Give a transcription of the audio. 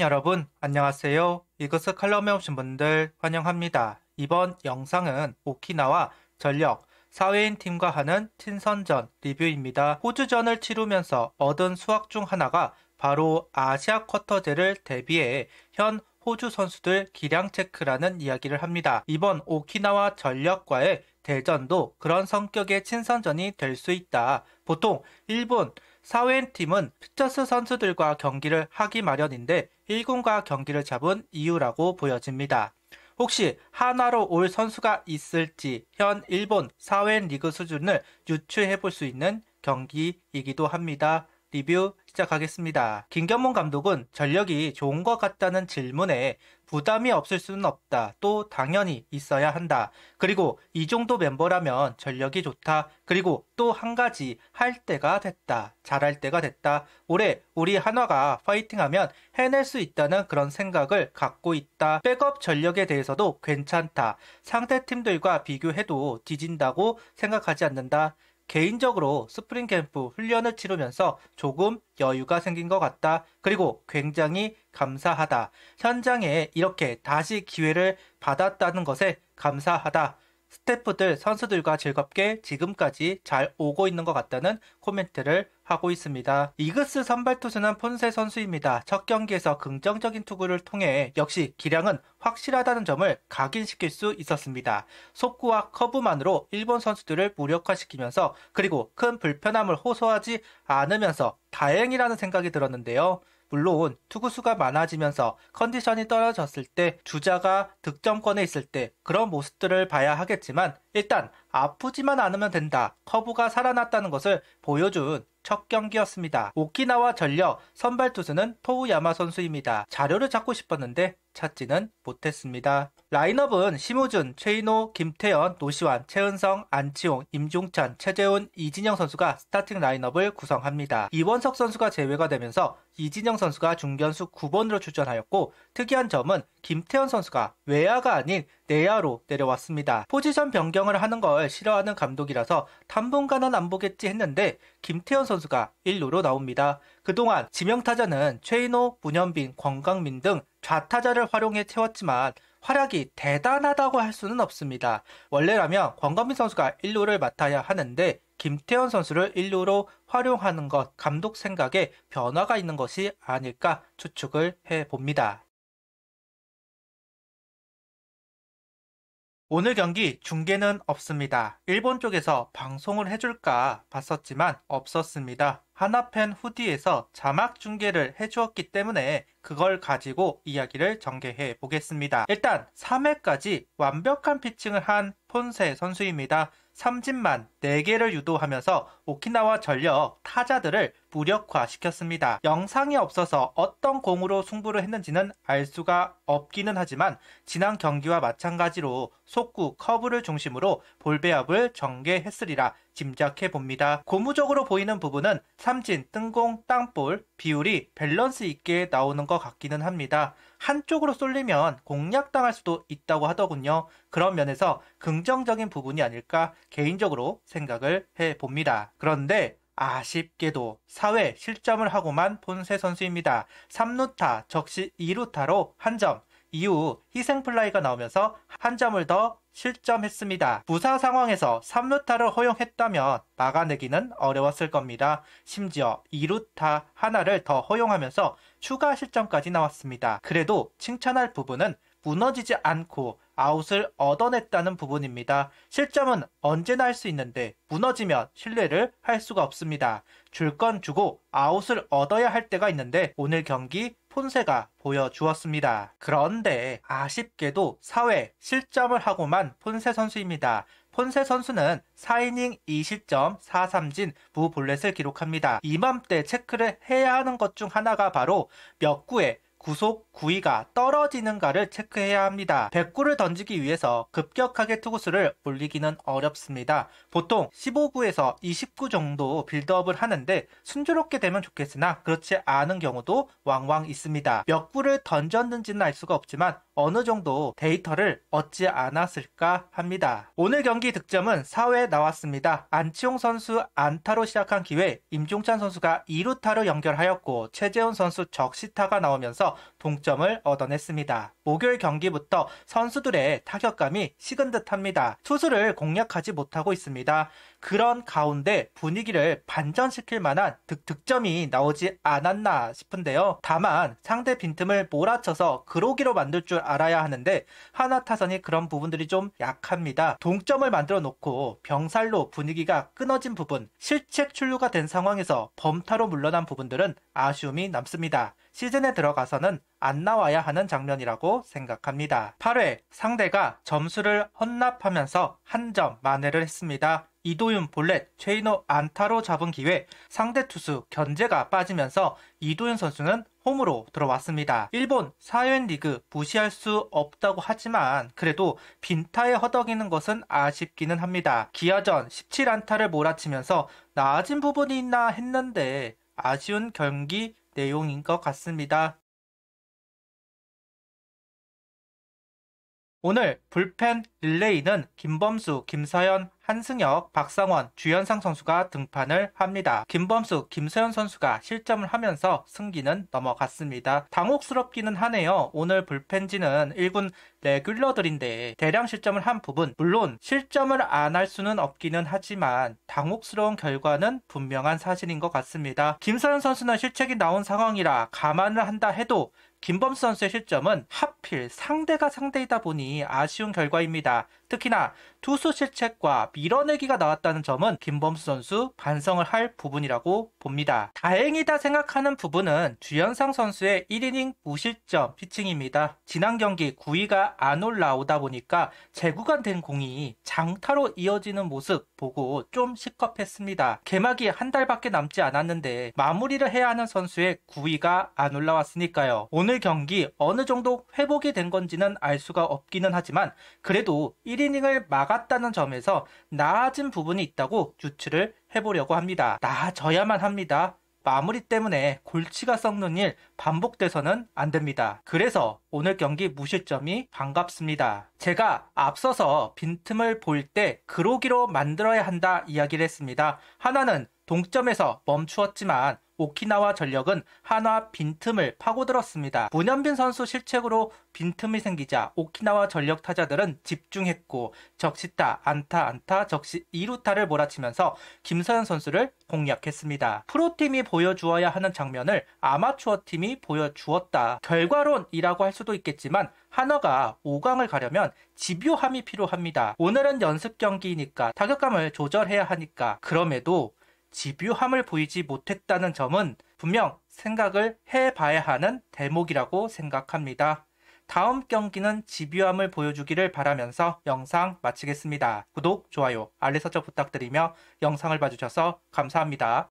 여러분, 안녕하세요. 이것은 칼럼에 오신 분들 환영합니다. 이번 영상은 오키나와 전력, 사회인 팀과 하는 친선전 리뷰입니다. 호주전을 치르면서 얻은 수확 중 하나가 바로 아시아 쿼터제를 대비해 현 호주 선수들 기량 체크라는 이야기를 합니다. 이번 오키나와 전력과의 대전도 그런 성격의 친선전이 될 수 있다. 보통 일본 사회인 팀은 피처스 선수들과 경기를 하기 마련인데 1군과 경기를 잡은 이유라고 보여집니다. 혹시 하나로 올 선수가 있을지 현 일본 사회인 리그 수준을 유추해 볼 수 있는 경기이기도 합니다. 리뷰 시작하겠습니다. 김경문 감독은 전력이 좋은 것 같다는 질문에 부담이 없을 수는 없다. 또 당연히 있어야 한다. 그리고 이 정도 멤버라면 전력이 좋다. 그리고 또 한 가지 할 때가 됐다. 잘할 때가 됐다. 올해 우리 한화가 파이팅하면 해낼 수 있다는 그런 생각을 갖고 있다. 백업 전력에 대해서도 괜찮다. 상대 팀들과 비교해도 뒤진다고 생각하지 않는다. 개인적으로 스프링 캠프 훈련을 치르면서 조금 여유가 생긴 것 같다. 그리고 굉장히 감사하다. 현장에 이렇게 다시 기회를 받았다는 것에 감사하다. 스태프들, 선수들과 즐겁게 지금까지 잘 오고 있는 것 같다는 코멘트를 하고 있습니다. 이그스 선발 투수는 폰세 선수입니다. 첫 경기에서 긍정적인 투구를 통해 역시 기량은 확실하다는 점을 각인시킬 수 있었습니다. 속구와 커브만으로 일본 선수들을 무력화시키면서 그리고 큰 불편함을 호소하지 않으면서 다행이라는 생각이 들었는데요. 물론 투구수가 많아지면서 컨디션이 떨어졌을 때 주자가 득점권에 있을 때 그런 모습들을 봐야 하겠지만 일단 아프지만 않으면 된다. 커브가 살아났다는 것을 보여준 첫 경기였습니다. 오키나와 전력 선발 투수는 토우야마 선수입니다. 자료를 찾고 싶었는데 찾지는 못했습니다. 라인업은 심우준, 최인호, 김태현, 노시환, 최은성, 안치홍, 임종찬, 최재훈, 이진영 선수가 스타팅 라인업을 구성합니다. 이원석 선수가 제외가 되면서 이진영 선수가 중견수 9번으로 출전하였고 특이한 점은 김태현 선수가 외야가 아닌 내야로 내려왔습니다. 포지션 변경을 하는 걸 싫어하는 감독이라서 당분간은 안 보겠지 했는데 김태현 선수가 1루로 나옵니다. 그동안 지명타자는 최인호, 문현빈, 권강민 등 좌타자를 활용해 채웠지만 활약이 대단하다고 할 수는 없습니다. 원래라면 권강민 선수가 1루를 맡아야 하는데 김태현 선수를 1루로 활용하는 것 감독 생각에 변화가 있는 것이 아닐까 추측을 해봅니다. 오늘 경기 중계는 없습니다. 일본 쪽에서 방송을 해줄까 봤었지만 없었습니다. 하나팬 후디에서 자막 중계를 해주었기 때문에 그걸 가지고 이야기를 전개해 보겠습니다. 일단 3회까지 완벽한 피칭을 한 폰세 선수입니다. 삼진만 4개를 유도하면서 오키나와 전력 타자들을 무력화시켰습니다. 영상이 없어서 어떤 공으로 승부를 했는지는 알 수가 없기는 하지만 지난 경기와 마찬가지로 속구, 커브를 중심으로 볼 배합을 전개했으리라 짐작해 봅니다. 고무적으로 보이는 부분은 삼진, 뜬공, 땅볼 비율이 밸런스 있게 나오는 것 같기는 합니다. 한쪽으로 쏠리면 공략당할 수도 있다고 하더군요. 그런 면에서 긍정적인 부분이 아닐까 개인적으로 생각을 해봅니다. 그런데 아쉽게도 4회 실점을 하고만 폰세 선수입니다. 3루타 적시 2루타로 한 점, 이후 희생플라이가 나오면서 한 점을 더 실점했습니다. 부사 상황에서 3루타를 허용했다면 막아내기는 어려웠을 겁니다. 심지어 2루타 하나를 더 허용하면서 추가 실점까지 나왔습니다. 그래도 칭찬할 부분은 무너지지 않고 아웃을 얻어냈다는 부분입니다. 실점은 언제나 할 수 있는데 무너지면 신뢰를 할 수가 없습니다. 줄 건 주고 아웃을 얻어야 할 때가 있는데 오늘 경기 폰세가 보여주었습니다. 그런데 아쉽게도 4회 실점을 하고만 폰세 선수입니다. 폰세 선수는 4이닝 2실점 4삼진 무볼넷을 기록합니다. 이맘때 체크를 해야 하는 것 중 하나가 바로 몇 구에 구속 구위가 떨어지는가를 체크해야 합니다. 100구를 던지기 위해서 급격하게 투구수를 올리기는 어렵습니다. 보통 15구에서 20구 정도 빌드업을 하는데 순조롭게 되면 좋겠으나 그렇지 않은 경우도 왕왕 있습니다. 몇 구를 던졌는지는 알 수가 없지만 어느 정도 데이터를 얻지 않았을까 합니다. 오늘 경기 득점은 4회 나왔습니다. 안치홍 선수 안타로 시작한 기회 임종찬 선수가 2루타로 연결하였고 최재훈 선수 적시타가 나오면서 동점을 얻어냈습니다. 목요일 경기부터 선수들의 타격감이 식은 듯합니다. 투수를 공략하지 못하고 있습니다. 그런 가운데 분위기를 반전시킬 만한 득점이 나오지 않았나 싶은데요. 다만 상대 빈틈을 몰아쳐서 그로기로 만들 줄 알아야 하는데 하나 타선이 그런 부분들이 좀 약합니다. 동점을 만들어 놓고 병살로 분위기가 끊어진 부분, 실책 출루가 된 상황에서 범타로 물러난 부분들은 아쉬움이 남습니다. 시즌에 들어가서는 안 나와야 하는 장면이라고 생각합니다. 8회 상대가 점수를 헌납하면서 한 점 만회를 했습니다. 이도윤 볼넷 최인호 안타로 잡은 기회, 상대 투수 견제가 빠지면서 이도윤 선수는 홈으로 들어왔습니다. 일본 사회인 리그 무시할 수 없다고 하지만 그래도 빈타에 허덕이는 것은 아쉽기는 합니다. 기아전 17안타를 몰아치면서 나아진 부분이 있나 했는데 아쉬운 경기 내용인 것 같습니다. 오늘 불펜 릴레이는 김범수, 김서현, 한승혁, 박상원, 주현상 선수가 등판을 합니다. 김범수, 김서현 선수가 실점을 하면서 승기는 넘어갔습니다. 당혹스럽기는 하네요. 오늘 불펜진은 1군 레귤러들인데 대량 실점을 한 부분, 물론 실점을 안 할 수는 없기는 하지만 당혹스러운 결과는 분명한 사실인 것 같습니다. 김서현 선수는 실책이 나온 상황이라 감안을 한다 해도 김범수 선수의 실점은 하필 상대가 상대이다 보니 아쉬운 결과입니다. 특히나 투수 실책과 밀어내기가 나왔다는 점은 김범수 선수 반성을 할 부분이라고 봅니다. 다행이다 생각하는 부분은 주현상 선수의 1이닝 무실점 피칭입니다. 지난 경기 9위가 안 올라오다 보니까 재구간된 공이 장타로 이어지는 모습 보고 좀 시겁했습니다. 개막이 한 달밖에 남지 않았는데 마무리를 해야 하는 선수의 9위가 안 올라왔으니까요. 오늘 경기 어느 정도 회복이 된 건지는 알 수가 없기는 하지만 그래도 1이닝을 막았다는 점에서 나아진 부분이 있다고 유추를 해보려고 합니다. 나아져야만 합니다. 마무리 때문에 골치가 썩는 일 반복돼서는 안 됩니다. 그래서 오늘 경기 무실점이 반갑습니다. 제가 앞서서 빈틈을 볼 때 그로기로 만들어야 한다 이야기를 했습니다. 하나는 동점에서 멈추었지만 오키나와 전력은 한화 빈틈을 파고들었습니다. 문현빈 선수 실책으로 빈틈이 생기자 오키나와 전력 타자들은 집중했고 적시타, 안타, 적시 2루타를 몰아치면서 김서현 선수를 공략했습니다. 프로팀이 보여주어야 하는 장면을 아마추어 팀이 보여주었다. 결과론이라고 할 수도 있겠지만 한화가 5강을 가려면 집요함이 필요합니다. 오늘은 연습 경기이니까 타격감을 조절해야 하니까 그럼에도 집요함을 보이지 못했다는 점은 분명 생각을 해봐야 하는 대목이라고 생각합니다. 다음 경기는 집요함을 보여주기를 바라면서 영상 마치겠습니다. 구독, 좋아요, 알림 설정 부탁드리며 영상을 봐주셔서 감사합니다.